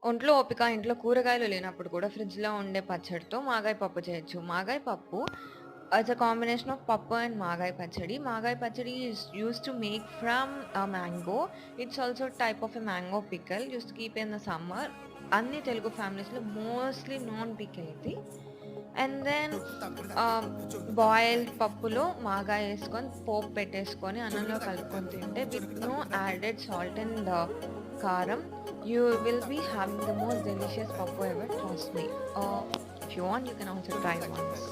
ఒంట్లో ఓపిక, ఇంట్లో కూరగాయలు లేనప్పుడు కూడా ఫ్రిడ్జ్‌లో ఉండే పచ్చడితో మాగాయి పప్పు చేయొచ్చు. మాగాయి పప్పు it's a combination of pappu and magai pachadi. Magai pachadi is used to make from mango. It's also type of a mango pickle used to keep in the summer. అన్ని తెలుగు ఫ్యామిలీస్‌లో మోస్ట్‌లీ నోన్ పికిల్ ఇది. అండ్ దెన్ బాయిల్డ్ పప్పులో మాగాయి యేసుకొని, పోపు పెట్టేసుకొని, అన్నంలో కలుపుకొని తింటే with no added salt and karam. You will be having the most delicious pappu ever, trust me. If you want, you can also try once.